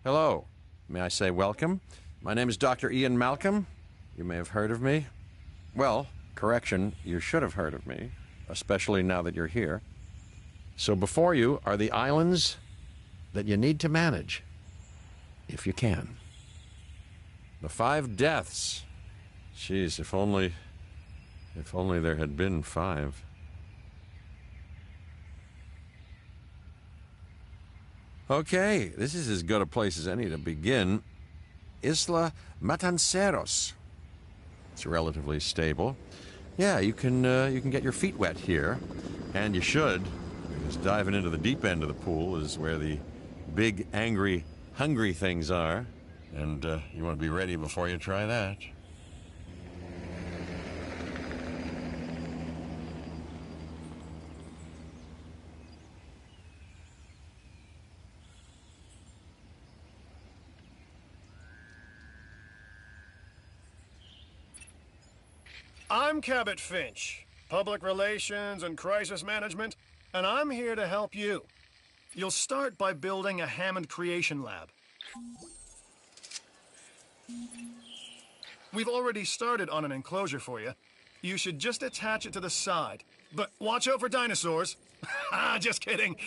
Hello. May I say welcome? My name is Dr. Ian Malcolm. You may have heard of me. Well, correction, you should have heard of me, especially now that you're here. So before you are the islands that you need to manage, if you can. The 5 deaths. Jeez, if only there had been 5. Okay, this is as good a place as any to begin. Isla Matanceros. It's relatively stable. Yeah, you can get your feet wet here, and you should, because diving into the deep end of the pool is where the big, angry, hungry things are, and you want to be ready before you try that. I'm Cabot Finch, Public Relations and Crisis Management, and I'm here to help you. You'll start by building a Hammond Creation Lab. We've already started on an enclosure for you. You should just attach it to the side. But watch out for dinosaurs. Just kidding.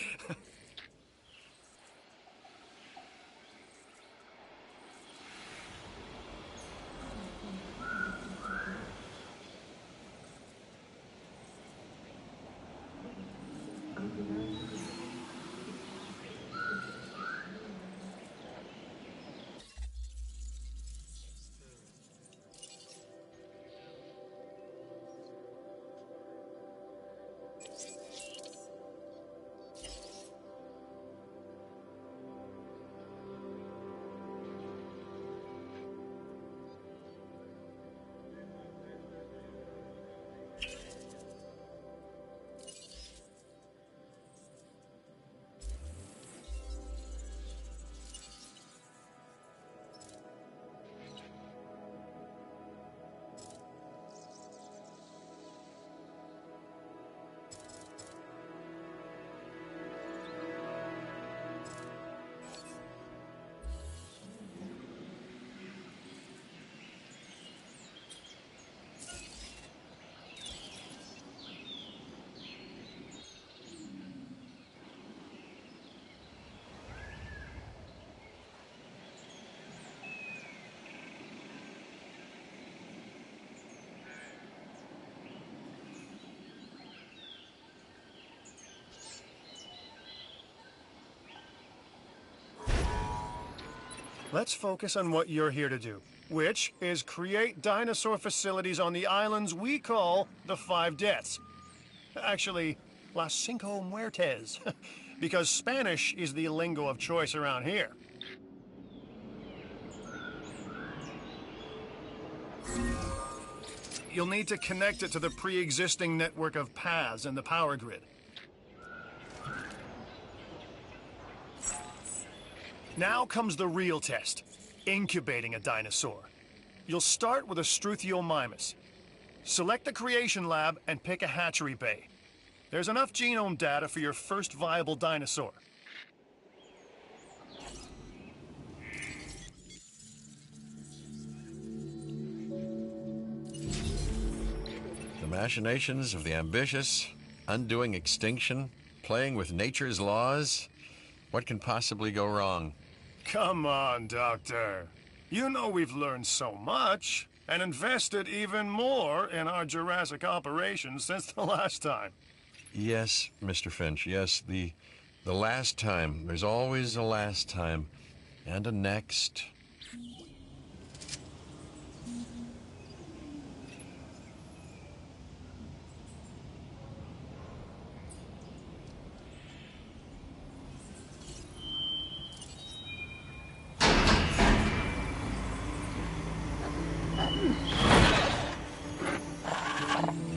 Let's focus on what you're here to do, which is create dinosaur facilities on the islands we call the 5 Deaths. Actually, Las Cinco Muertes, because Spanish is the lingo of choice around here. You'll need to connect it to the pre-existing network of paths in the power grid. Now comes the real test, incubating a dinosaur. You'll start with a Struthiomimus. Select the creation lab and pick a hatchery bay. There's enough genome data for your first viable dinosaur. The machinations of the ambitious, undoing extinction, playing with nature's laws. What can possibly go wrong? Come on, Doctor. You know we've learned so much and invested even more in our Jurassic operations since the last time. Yes, Mr. Finch, yes, the last time. There's always a last time. And a next.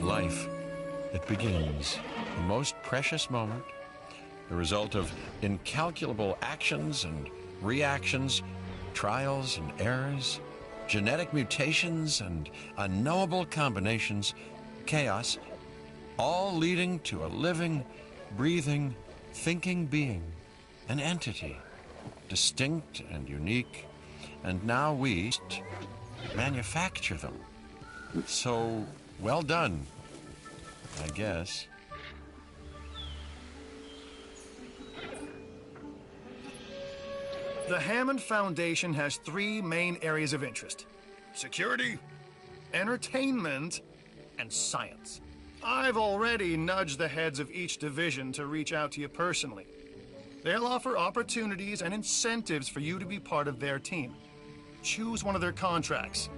Life, it begins. The most precious moment, the result of incalculable actions and reactions, trials and errors, genetic mutations and unknowable combinations, chaos, all leading to a living, breathing, thinking being, an entity, distinct and unique, and now we manufacture them. So, well done, I guess. The Hammond Foundation has three main areas of interest: security, entertainment, and science. I've already nudged the heads of each division to reach out to you personally. They'll offer opportunities and incentives for you to be part of their team. Choose one of their contracts.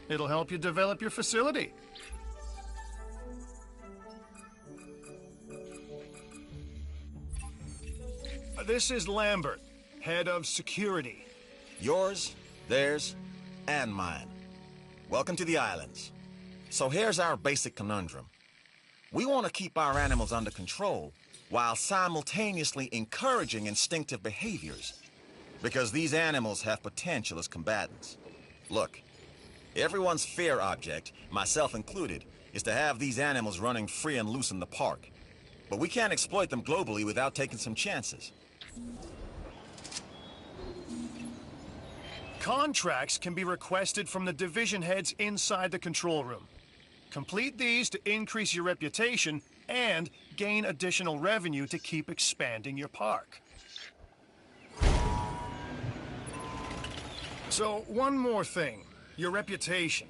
It'll help you develop your facility. This is Lambert, head of security. Yours, theirs, and mine. Welcome to the islands. So here's our basic conundrum. We want to keep our animals under control while simultaneously encouraging instinctive behaviors, because these animals have potential as combatants. Look, everyone's fear object, myself included, is to have these animals running free and loose in the park. But we can't exploit them globally without taking some chances. Contracts can be requested from the division heads inside the control room. Complete these to increase your reputation and gain additional revenue to keep expanding your park. So, one more thing. Your reputation.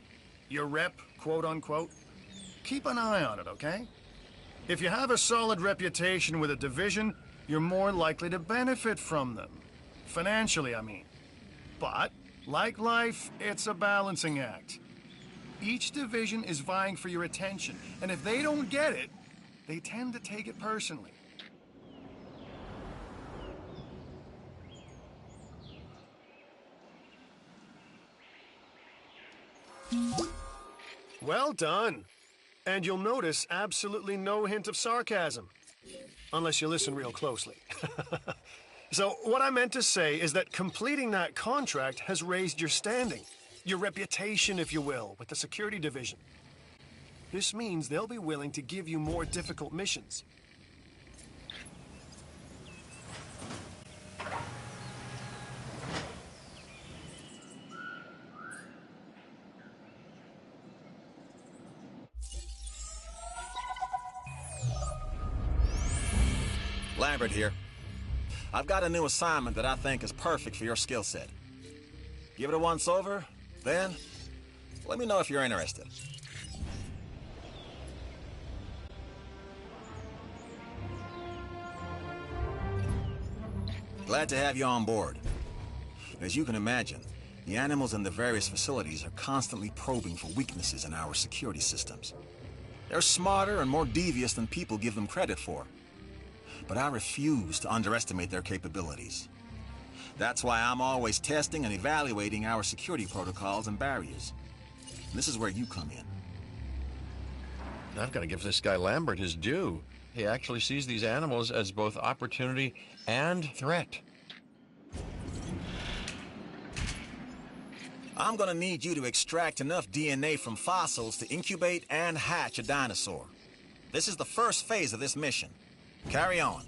Your rep, quote unquote. Keep an eye on it, okay? If you have a solid reputation with a division, you're more likely to benefit from them. Financially, I mean. But, like life, it's a balancing act. Each division is vying for your attention, and if they don't get it, they tend to take it personally. Well done. And you'll notice absolutely no hint of sarcasm. Unless you listen real closely. So, what I meant to say is that completing that contract has raised your standing. Your reputation, if you will, with the security division. This means they'll be willing to give you more difficult missions. Lambert here. I've got a new assignment that I think is perfect for your skill set. Give it a once over, then let me know if you're interested. Glad to have you on board. As you can imagine, the animals in the various facilities are constantly probing for weaknesses in our security systems. They're smarter and more devious than people give them credit for. But I refuse to underestimate their capabilities. That's why I'm always testing and evaluating our security protocols and barriers. And this is where you come in. I've got to give this guy Lambert his due. He actually sees these animals as both opportunity and threat. I'm gonna need you to extract enough DNA from fossils to incubate and hatch a dinosaur. This is the first phase of this mission. Carry on.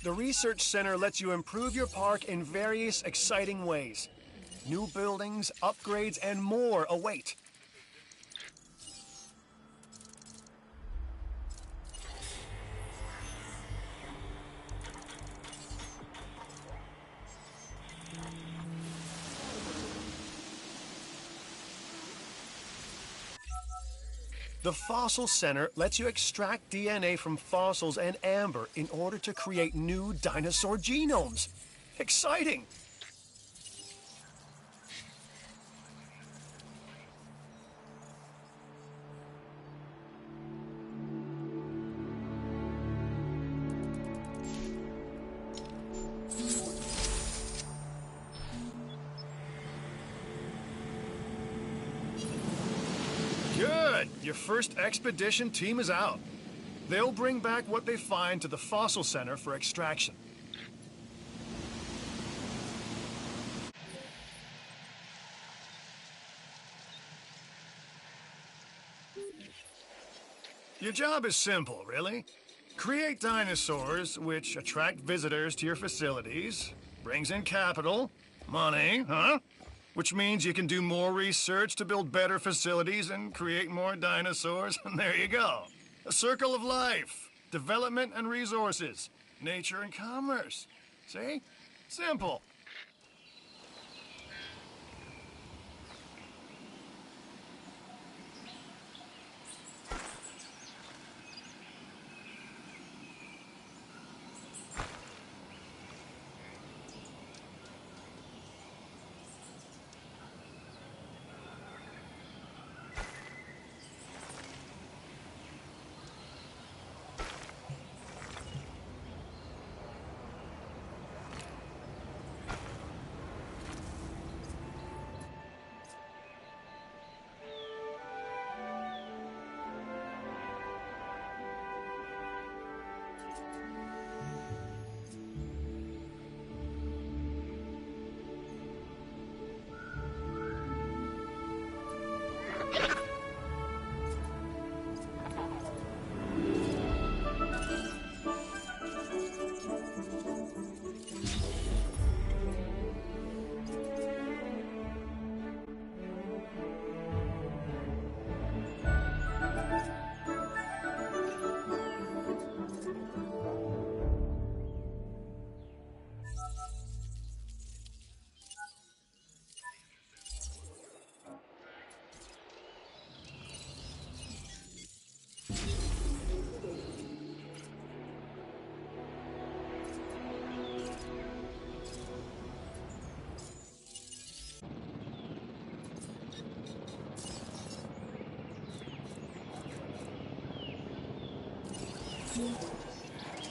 The Research Center lets you improve your park in various exciting ways. New buildings, upgrades, and more await. The Fossil Center lets you extract DNA from fossils and amber in order to create new dinosaur genomes. Exciting! Good! Your first expedition team is out. They'll bring back what they find to the fossil center for extraction. Your job is simple, really. Create dinosaurs which attract visitors to your facilities, brings in capital, money, huh? Which means you can do more research to build better facilities and create more dinosaurs, and there you go. A circle of life, development and resources, nature and commerce. See? Simple.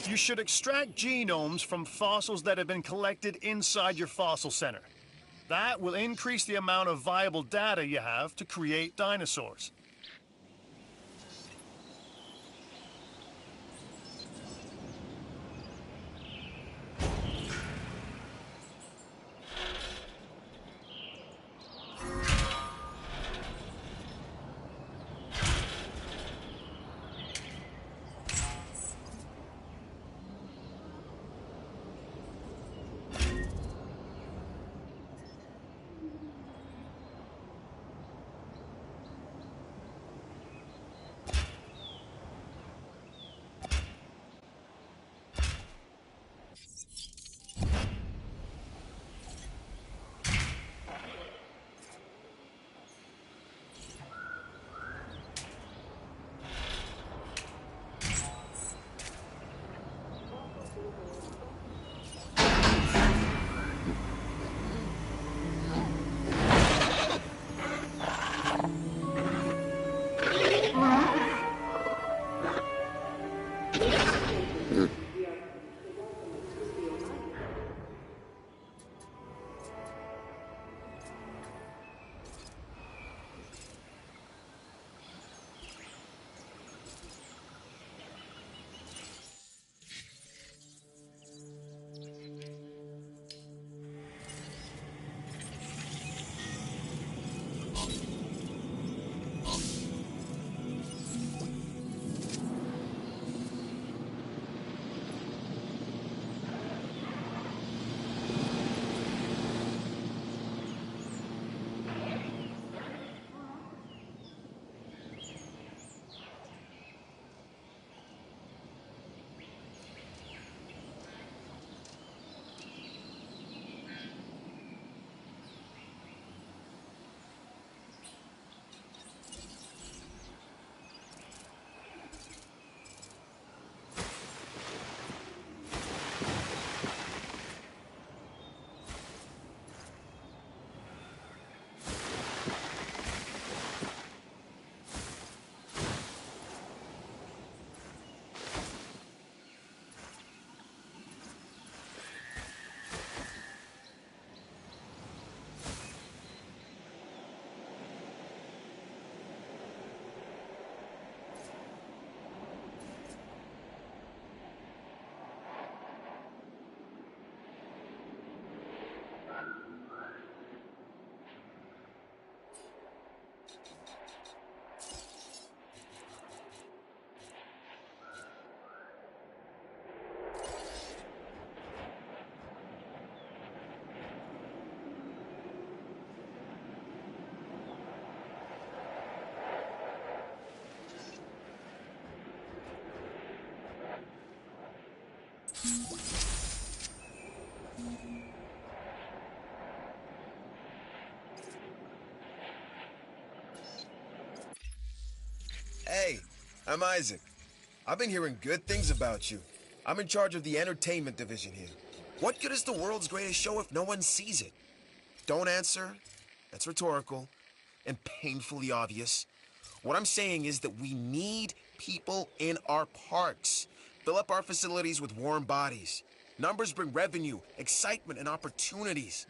You should extract genomes from fossils that have been collected inside your fossil center. That will increase the amount of viable data you have to create dinosaurs. Hey, I'm Isaac. I've been hearing good things about you. I'm in charge of the entertainment division here. What good is the world's greatest show if no one sees it? Don't answer. That's rhetorical and painfully obvious. What I'm saying is that we need people in our parks. Fill up our facilities with warm bodies. Numbers bring revenue, excitement, and opportunities.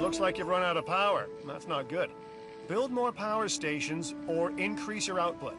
Looks like you've run out of power. That's not good. Build more power stations or increase your output.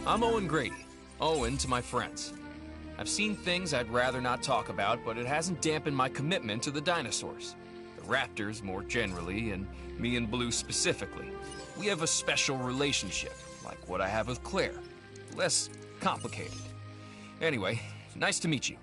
I'm Owen Grady. Owen to my friends. I've seen things I'd rather not talk about, but it hasn't dampened my commitment to the dinosaurs. The raptors more generally, and me and Blue specifically. We have a special relationship, like what I have with Claire. Less complicated. Anyway, nice to meet you.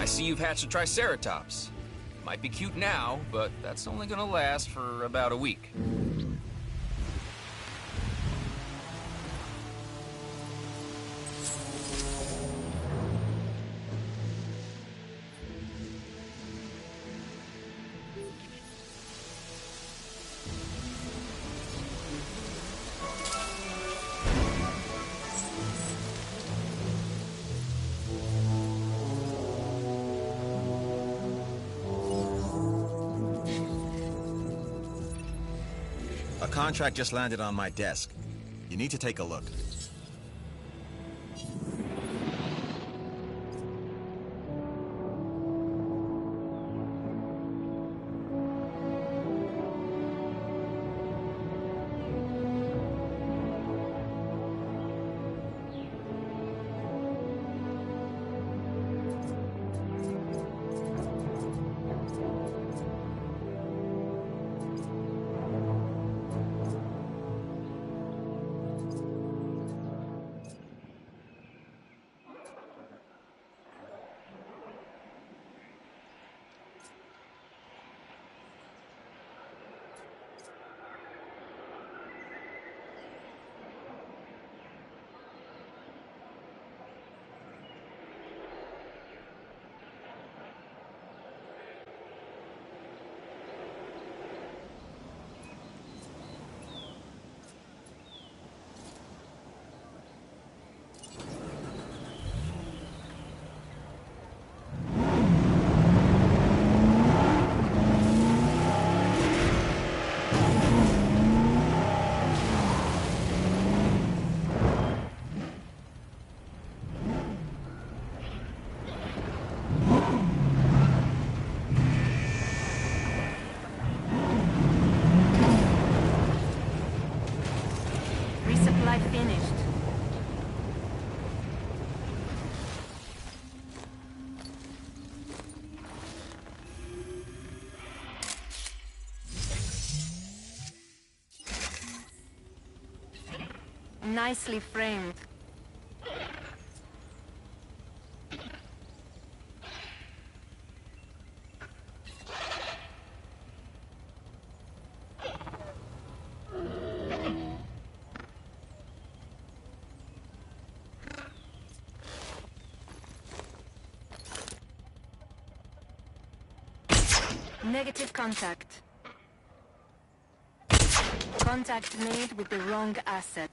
See, you've hatched a Triceratops. Might be cute now, but that's only gonna last for about a week. A contract just landed on my desk. You need to take a look. Nicely framed. Negative contact. Contact made with the wrong asset.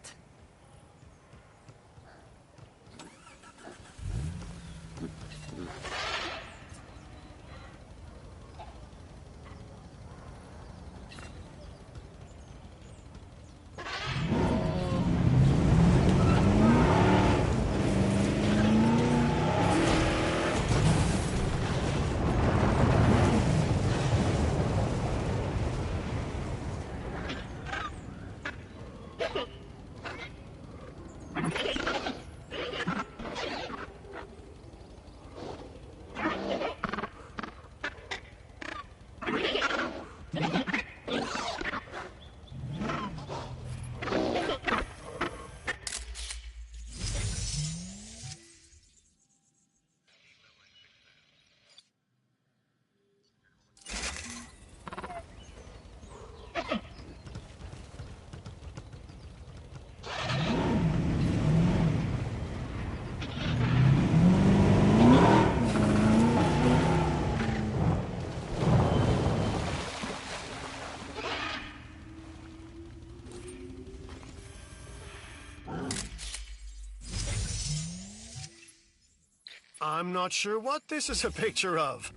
I'm not sure what this is a picture of.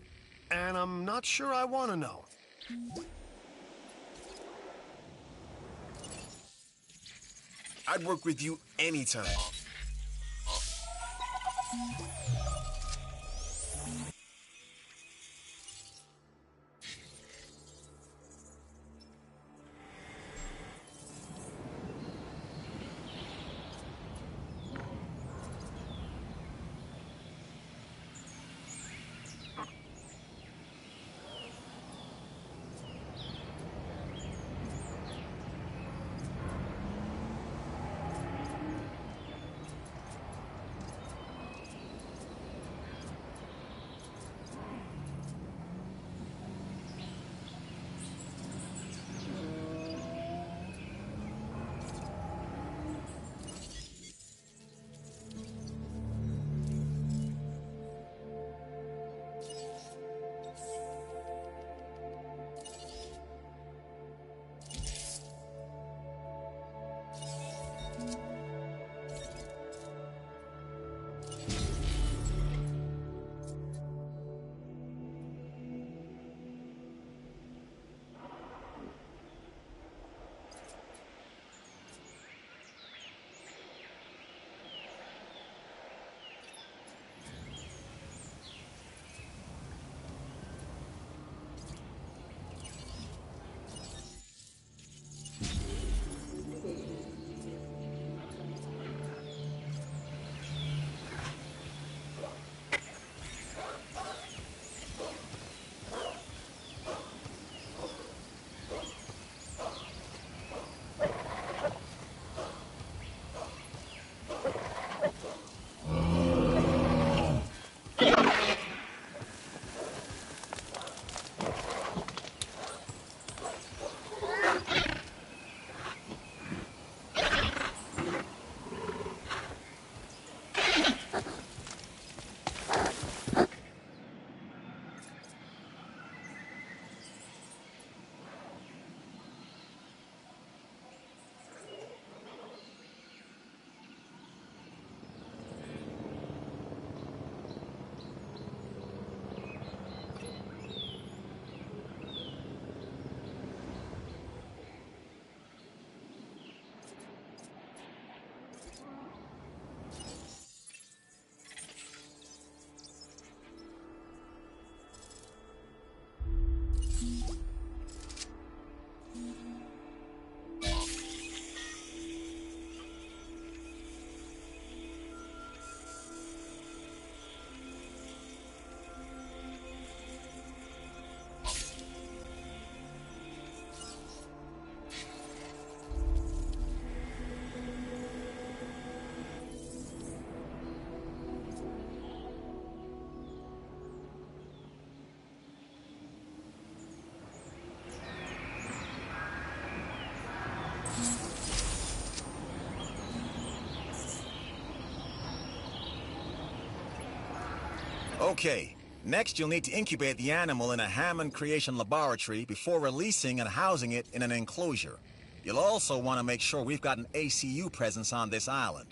And I'm not sure I want to know. I'd work with you anytime. Okay, next you'll need to incubate the animal in a Hammond Creation Laboratory before releasing and housing it in an enclosure. You'll also want to make sure we've got an ACU presence on this island.